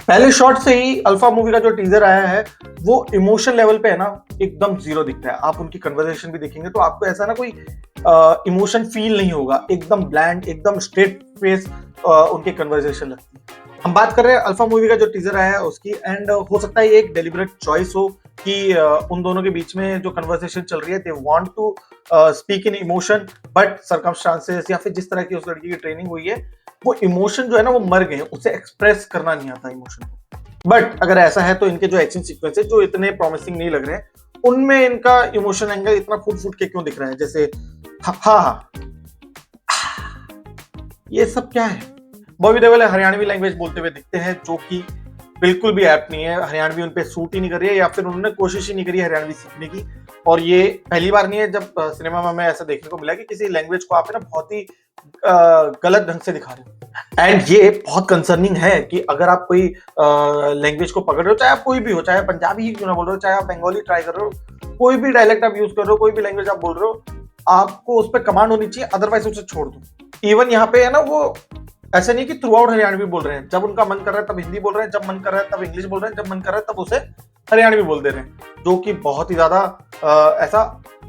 पहले शॉट से ही alpha movie का जो टीजर आया है वो इमोशन लेवल पे है ना एकदम जीरो दिखता है। आप उनकी कन्वर्सेशन भी देखेंगे तो आपको ऐसा ना कोई इमोशन फील नहीं होगा, एकदम ब्लैंड, एकदम स्ट्रेट फेस उनके कन्वर्सेशन लगती है। हम बात कर रहे हैं अल्फा मूवी का जो टीजर आया है उसकी, एंड हो सकता है ये एक डेलिबरेट चॉइस हो कि उन दोनों के बीच में जो कन्वर्सेशन चल रही है they want to speak in emotion, but circumstances या फिर जिस तरह की उस लड़की की ट्रेनिंग हुई है वो इमोशन जो है ना वो मर गए, उसे एक्सप्रेस करना नहीं आता इमोशन को। बट अगर ऐसा है तो इनके जो एक्शन सीक्वेंसेस जो इतने प्रॉमिसिंग नहीं लग रहे हैं उनमें इनका इमोशन एंगल इतना फूट फूट के क्यों दिख रहा है, जैसे हा, ये सब क्या है। बॉबी देओल हरियाणवी लैंग्वेज बोलते हुए दिखते हैं जो कि बिल्कुल भी ऐप नहीं है, हरियाणवी उन पे सूट ही नहीं कर रही है या फिर उन्होंने कोशिश ही नहीं करी हरियाणवी सीखने की। और ये पहली बार नहीं है जब सिनेमा में हमें ऐसा देखने को मिला कि किसी लैंग्वेज को आप ना बहुत ही गलत ढंग से दिखा रहे हो। एंड ये बहुत कंसर्निंग है कि अगर आप कोई लैंग्वेज को पकड़ रहे हो, चाहे आप कोई भी हो, चाहे पंजाबी ही क्यों ना बोल रहे हो, चाहे आप बंगाली ट्राई कर रहे हो, कोई भी डायलेक्ट आप यूज कर रहे हो, कोई भी लैंग्वेज आप बोल रहे हो, आपको उस पर कमांड होनी चाहिए, अदरवाइज उसे छोड़ दो। इवन यहाँ पे है ना वो ऐसा नहीं कि थ्रू आउट हरियाणवी बोल रहे हैं, जब उनका मन कर रहा है तब हिंदी बोल रहे हैं, जब मन कर रहा है तब इंग्लिश बोल रहे हैं, जब मन कर रहा है तब उसे हरियाणवी बोल दे रहे हैं, जो कि बहुत ही ज्यादा ऐसा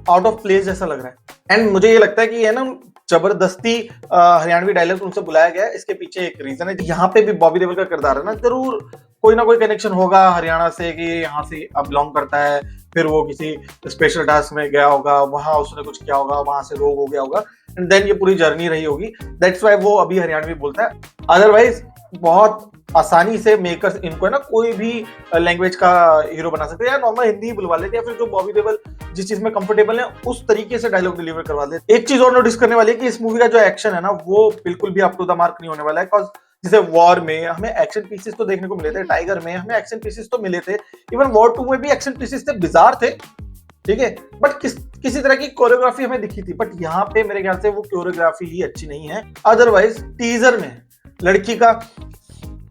आउट ऑफ प्लेस जैसा लग रहा है। एंड मुझे ये लगता है कि ये ना जबरदस्ती हरियाणवी डायलॉग उनसे बुलाया गया है। इसके पीछे एक रीजन है, यहाँ पे भी बॉबी देओल का किरदार है ना, जरूर कोई ना कोई कनेक्शन होगा हरियाणा से कि यहाँ से अब बिलोंग करता है, फिर वो किसी स्पेशल टास्क में गया होगा, वहां उसने कुछ किया होगा, वहां से रोग हो गया होगा, एंड देन ये पूरी जर्नी रही होगी, दैट्स व्हाई वो अभी हरियाणवी बोलता है। अदरवाइज बहुत आसानी से मेकर्स इनको है ना कोई भी लैंग्वेज का हीरो बना सकते हैं, या नॉर्मल हिंदी बुलवा लेते हैं, या फिर जो बॉबी देओल जिस चीज में कंफर्टेबल है उस तरीके से डायलॉग डिलीवर करवा देते। एक चीज और नोटिस करने वाली है कि इस मूवी का जो एक्शन है ना वो बिल्कुल भी अप टू द मार्क नहीं होने वाला है, बिकॉज जैसे वॉर में हमें एक्शन पीसेस तो देखने को मिले थे, टाइगर में हमें एक्शन पीसेस तो मिले थे, इवन वॉर 2 में भी एक्शन पीसेस थे, बिजार थे, ठीक है, बट किसी तरह की कोरियोग्राफी हमें दिखी थी। बट यहाँ पे मेरे ख्याल से वो कोरियोग्राफी ही अच्छी नहीं है। अदरवाइज टीजर में लड़की का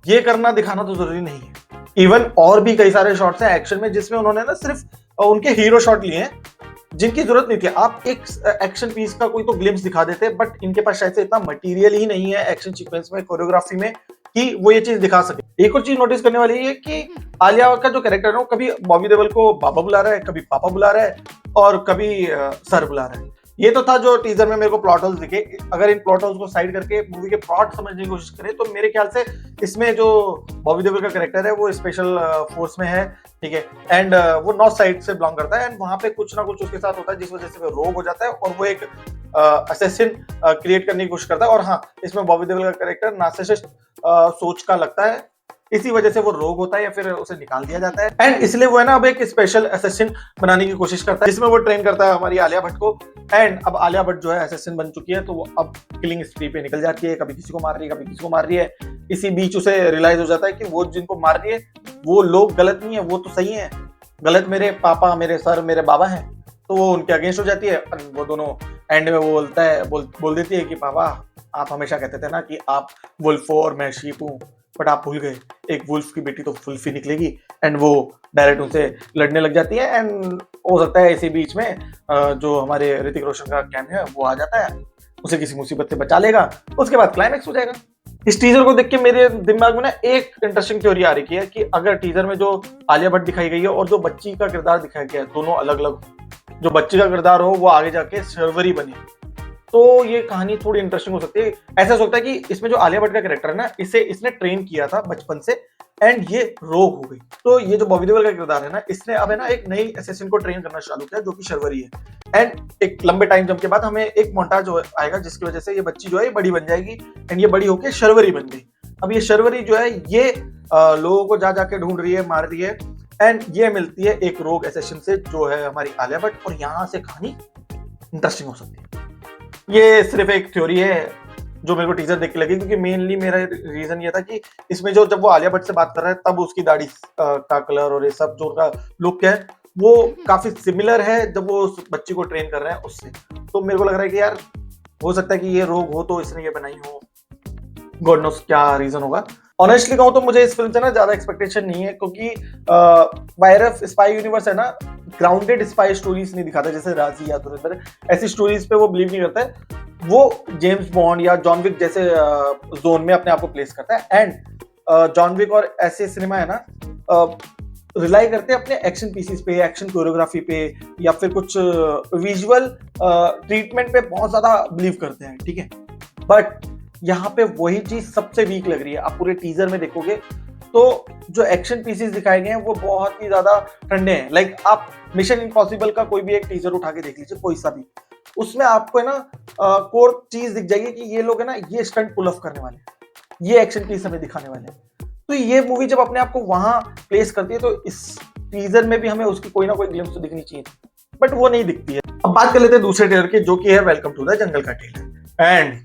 ये करना दिखाना तो जरूरी नहीं है। इवन और भी कई सारे शॉट्स हैं एक्शन में जिसमें उन्होंने ना सिर्फ उनके हीरो शॉट लिए हैं जिनकी जरूरत नहीं थी। आप एक एक्शन पीस का कोई तो ग्लिम्स दिखा देते, बट इनके पास शायद से इतना मटेरियल ही नहीं है एक्शन सीक्वेंस में, कोरियोग्राफी में, कि वो ये चीज दिखा सके। एक और चीज नोटिस करने वाली है कि आलिया का जो कैरेक्टर है वो कभी बॉबी देओल को बाबा बुला रहा है, कभी पापा बुला रहा है, और कभी सर बुला रहा है। ये तो था जो टीजर में मेरे को प्लॉट होल्स दिखे। अगर इन प्लॉट होल्स को साइड करके मूवी के प्लॉट समझने की कोशिश करें तो मेरे ख्याल से इसमें जो बॉबी देओल का कैरेक्टर है वो स्पेशल फोर्स में है, ठीक है, एंड वो नॉर्थ साइड से बिलोंग करता है, एंड वहां पे कुछ ना कुछ उसके साथ होता है जिस वजह से वो रोग हो जाता है और वो एक असैसिन क्रिएट करने की कोशिश करता है। और हाँ, इसमें बॉबी देओल का कैरेक्टर नार्सिसिस्ट सोच का लगता है, इसी वजह से वो रोग होता है या फिर उसे निकाल दिया जाता है, एंड इसलिए वो है ना अब एक स्पेशल असिस्टेंट बनाने की कोशिश करता है जिसमें वो ट्रेन करता है हमारी आलिया भट्ट को। एंड अब आलिया भट्ट जो है असिस्टेंट बन चुकी है तो वो अब किलिंग स्प्री पे निकल जाती है, कभी किसी को मार रही है, कभी किसी को मार रही है। इसी बीच उसे रियलाइज हो जाता है कि वो जिनको मार रही है वो लोग गलत नहीं है, वो तो सही है, गलत मेरे पापा, मेरे सर, मेरे बाबा हैं। तो वो उनके अगेंस्ट हो जाती है। वो दोनों एंड में वो बोलता है बोल देती है कि पापा आप हमेशा कहते थे ना कि आप वुल्फ हो और मैं शीप हूँ, बट आप भूल गए, एक वुल्फ की बेटी तो वुल्फ ही निकलेगी। एंड वो डायरेक्ट उनसे लड़ने लग जाती है। एंड हो सकता है इसी बीच में जो हमारे ऋतिक रोशन का कैमियो है वो आ जाता है, उसे किसी मुसीबत से बचा लेगा, उसके बाद क्लाइमैक्स हो जाएगा। इस टीजर को देख के मेरे दिमाग में ना एक इंटरेस्टिंग थ्योरी आ रही है कि अगर टीजर में जो आलिया भट्ट दिखाई गई है और जो बच्ची का किरदार दिखाया गया है दोनों अलग अलग, जो बच्ची का किरदार हो वो आगे जाके शर्वरी बने, तो ये कहानी थोड़ी इंटरेस्टिंग हो सकती है। ऐसा हो सकता है कि इसमें जो आलिया भट्ट का कैरेक्टर है ना इसने ट्रेन किया था बचपन से, एंड ये रोग हो गई, तो ये जो बॉबी देओल का किरदार है ना इसने अब है ना एक नई असिस्टेंट को ट्रेन करना चालू किया जो कि शर्वरी है। एंड एक लंबे टाइम जंप के बाद हमें एक मोन्टाज आएगा जिसकी वजह से ये बच्ची जो है बड़ी बन जाएगी, एंड ये बड़ी होकर शर्वरी बन गई। अब ये शर्वरी जो है ये लोगों को जा जाके ढूंढ रही है, मार रही है, एंड ये मिलती है एक रोग असिस्टेंट से जो है हमारी आलिया भट्ट, और यहाँ से कहानी इंटरेस्टिंग हो सकती है। ये सिर्फ एक थ्योरी है जो मेरे को टीजर देख के लगी, क्योंकि मेनली मेरा रीजन ये था कि इसमें जो जब वो आलिया भट्ट से बात कर रहा है तब उसकी दाढ़ी का कलर और ये सब जो उनका लुक है वो काफी सिमिलर है जब वो उस बच्ची को ट्रेन कर रहे हैं उससे। तो मेरे को लग रहा है कि यार हो सकता है कि ये रोग हो तो इसने ये बनाई हो, गॉड नोस क्या रीजन होगा। ऑनेस्टली कहूं तो मुझे इस फिल्म से ना ज्यादा एक्सपेक्टेशन नहीं है, क्योंकि वायरस स्पाई यूनिवर्स है ना, ग्राउंडेड स्पाई स्टोरीज नहीं दिखाता, जैसे राजी या धुरंधर ऐसी स्टोरीज पे वो बिलीव नहीं करता है। वो जेम्स बॉन्ड या जॉन विक जैसे जोन में अपने आप को प्लेस करता है। एंड जॉन विक और ऐसे सिनेमा है ना, रिलाई करते हैं अपने एक्शन पीसेस पे, एक्शन कोरियोग्राफी पे, या फिर कुछ विजुअल ट्रीटमेंट पे बहुत ज्यादा बिलीव करते हैं, ठीक है। बट यहाँ पे वही चीज सबसे वीक लग रही है। आप पूरे टीजर में देखोगे तो जो एक्शन पीसेस दिखाए गए हैं वो बहुत ही ज्यादा ठंडे हैं। लाइक आप मिशन इम्पॉसिबल का कोई भी एक टीजर उठा के देख लीजिए, कोई सा भी, उसमें आपको है ना कोर चीज दिख जाएगी कि ये लोग है ना ये स्टंट पुल ऑफ करने वाले हैं, ये एक्शन पीस हमें दिखाने वाले हैं। तो ये मूवी जब अपने आप को वहां प्लेस करती है तो इस टीजर में भी हमें उसकी कोई ना कोई ग्लिम्स तो दिखनी चाहिए, बट वो नहीं दिखती है। अब बात कर लेते हैं दूसरे ट्रेलर की, जो कि है वेलकम टू द जंगल का ट्रेलर। एंड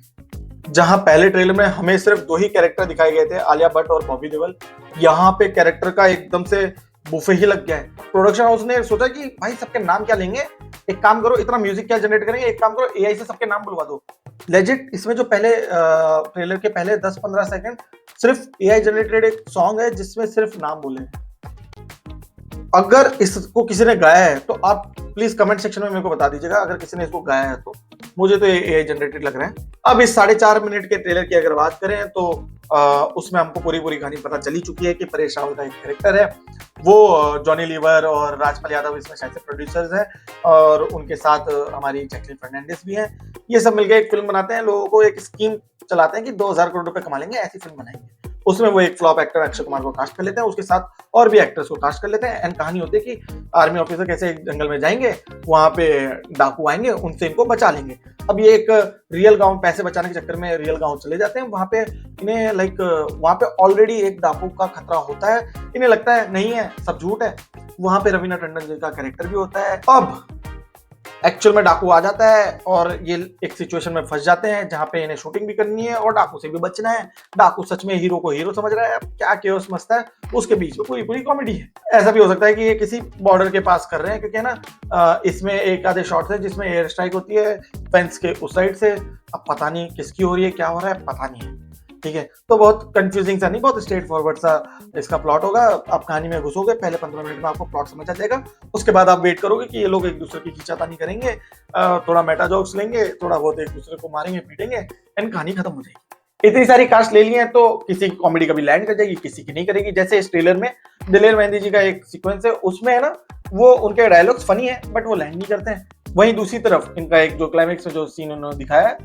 जहां पहले ट्रेलर में हमें सिर्फ 2 ही कैरेक्टर दिखाए गए थे, आलिया भट्ट और बॉबी देओल, यहाँ पे कैरेक्टर का एकदम से बुफे ही लग गया है। प्रोडक्शन हाउस ने सोचा कि भाई सबके नाम क्या लेंगे, एक काम करो इतना म्यूजिक क्या जनरेट करेंगे, एक काम करो एआई से सबके नाम बुलवा दो। लेजिट इसमें जो पहले ट्रेलर के पहले 10-15 सेकंड सिर्फ एआई जनरेटेड एक सॉन्ग है जिसमें सिर्फ नाम बोले हैं। अगर इसको किसी ने गाया है तो आप प्लीज कमेंट सेक्शन में मेरे को बता दीजिएगा, अगर किसी ने इसको गाया है तो। मुझे तो ये एआई जनरेटेड लग रहा है। अब इस 4.5 मिनट के ट्रेलर की अगर बात करें तो उसमें हमको पूरी कहानी पता चली चुकी है कि परेश रावल का एक कैरेक्टर है, वो जॉनी लीवर और राजपाल यादव इसमें शायद से प्रोड्यूसर्स हैं, और उनके साथ हमारी जैकलीन फर्नांडिस भी हैं। ये सब मिलकर एक फिल्म बनाते हैं, लोगों को एक स्कीम चलाते हैं कि 2000 करोड़ रुपए कमा लेंगे, ऐसी फिल्म बनाएंगे। उसमें वो एक फ्लॉप एक्टर अक्षय कुमार को कास्ट कर लेते हैं, उसके साथ और भी एक्टर्स को कास्ट कर लेते हैं। एंड कहानी होती है कि आर्मी ऑफिसर कैसे जंगल में जाएंगे, वहां पे डाकू आएंगे, उनसे इनको बचा लेंगे। अब ये एक रियल गांव, पैसे बचाने के चक्कर में रियल गांव चले जाते हैं। वहां पे इन्हें लाइक वहां पे ऑलरेडी एक डाकू का खतरा होता है, इन्हें लगता है नहीं है सब झूठ है। वहां पे रवीना टंडन जी का कैरेक्टर भी होता है। अब एक्चुअल में डाकू आ जाता है और ये एक सिचुएशन में फंस जाते हैं जहां पे इन्हें शूटिंग भी करनी है और डाकू से भी बचना है। डाकू सच में हीरो को हीरो समझ रहा है, क्या केओस मस्त है, उसके बीच में पूरी कॉमेडी है। ऐसा भी हो सकता है कि ये किसी बॉर्डर के पास कर रहे हैं, क्योंकि है ना इसमें एक आधे शॉट्स है जिसमें एयर स्ट्राइक होती है फेंस के उस साइड से। अब पता नहीं किसकी हो रही है, क्या हो रहा है पता नहीं है, ठीक है। तो बहुत कंफ्यूजिंग सा नहीं, बहुत स्ट्रेट फॉरवर्ड सा इसका प्लॉट होगा। आप कहानी में घुसोगे, पहले 15 मिनट में आपको प्लॉट समझ आ जाएगा। उसके बाद आप वेट करोगे कि ये लोग एक दूसरे की खींचातानी करेंगे, थोड़ा मेटा जोक्स लेंगे, थोड़ा बहुत एक दूसरे को मारेंगे पीटेंगे, एंड कहानी खत्म हो जाएगी। इतनी सारी कास्ट ले ली है तो किसी की कॉमेडी कभी लैंड कर जाएगी, किसी की नहीं करेगी। जैसे इस ट्रेलर में दिलेर मेहंदी जी का एक सीक्वेंस है, उसमें है ना वो उनके डायलॉग्स फनी है बट वो लैंड नहीं करते हैं। वहीं दूसरी तरफ इनका एक जो क्लाइमेक्स में जो सीन उन्होंने दिखाया है,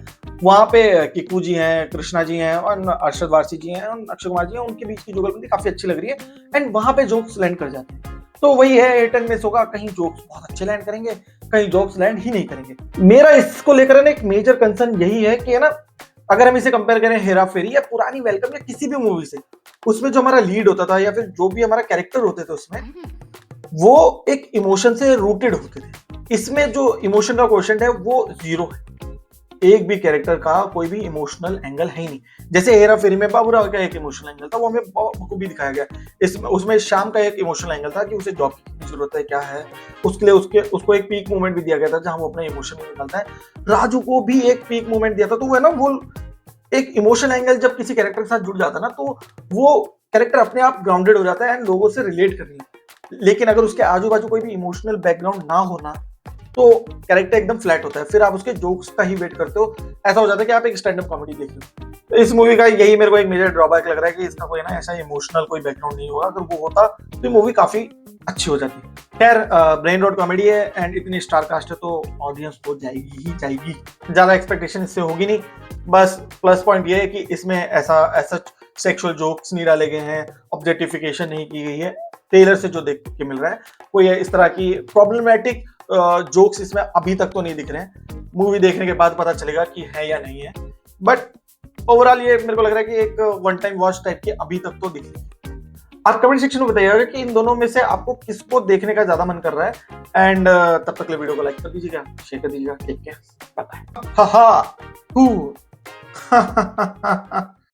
वहां पे किक्कू जी हैं, कृष्णा जी हैं और अरशद वारसी जी हैं और अक्षय कुमार जी हैं, उनके बीच की जुगलबंदी काफी अच्छी लग रही है। एंड वहां पे जोक्स लैंड कर जाते हैं। तो वही है, हिट एंड मिस होगा, कहीं जोक्स बहुत अच्छे लैंड करेंगे, कहीं जोक्स लैंड ही नहीं करेंगे। मेरा इसको लेकर ना एक मेजर कंसर्न यही है कि है ना, अगर हम इसे कंपेयर करें हेरा फेरी या पुरानी वेलकम या किसी भी मूवी से, उसमें जो हमारा लीड होता था या फिर जो भी हमारा कैरेक्टर होते थे उसमें, वो एक इमोशन से रूटेड होते थे। इसमें जो इमोशन का क्वेश्चन है वो जीरो है। एक भी कैरेक्टर का कोई भी इमोशनल एंगल है ही नहीं। जैसे हेरा फेरी में बाबूराव का एक इमोशनल एंगल था, वो हमें बखूबी दिखाया गया। इसमें उसमें शाम का एक इमोशनल एंगल था कि उसे जॉब की जरूरत है, क्या है उसके लिए, उसको एक पीक मोमेंट भी दिया गया था जहां वो अपना इमोशन निकालता है। राजू को भी एक पीक मोमेंट दिया था। तो वो है ना, वो एक इमोशनल एंगल जब किसी कैरेक्टर के साथ जुड़ जाता है ना, तो वो कैरेक्टर अपने आप ग्राउंडेड हो जाता है एंड लोगों से रिलेट करनी है। लेकिन अगर उसके आजू बाजू कोई भी इमोशनल बैकग्राउंड ना होना तो कैरेक्टर एकदम फ्लैट होता है, फिर आप उसके जोक्स का ही वेट करते हो। ऐसा हो जाता है कि आप एक स्टैंड अप कॉमेडी देख रहे हो। तो इस मूवी का यही मेरे को एक मेजर ड्रॉबैक लग रहा है कि इसका कोई ना ऐसा इमोशनल कोई बैकग्राउंड नहीं होगा। अगर वो होता तो ये मूवी काफी अच्छी हो जाती। खैर, ब्रेन रॉट कॉमेडी है एंड इतनी स्टार कास्ट है तो ऑडियंस तो जाएगी ही जाएगी। ज्यादा एक्सपेक्टेशन इससे होगी नहीं। बस प्लस पॉइंट ये है कि इसमें ऐसा सेक्सुअल जोक्स नहीं डाले गए हैं, ऑब्जेक्टिफिकेशन नहीं की गई है। ट्रेलर से जो देख के मिल रहा है कोई इस तरह की प्रॉब्लमेटिक जोक्स इसमें अभी तक तो नहीं दिख रहे हैं। मूवी देखने के बाद पता चलेगा कि है या नहीं है। बट ओवरऑल ये मेरे को लग रहा है कि एक वन टाइम वॉच टाइप की अभी तक तो दिख रही है। आप कमेंट सेक्शन में बताइएगा कि इन दोनों में से आपको किसको देखने का ज्यादा मन कर रहा है। एंड तब तक के वीडियो को लाइक कर दीजिएगा, शेयर कर दीजिएगा। ठीक है, बाय बाय।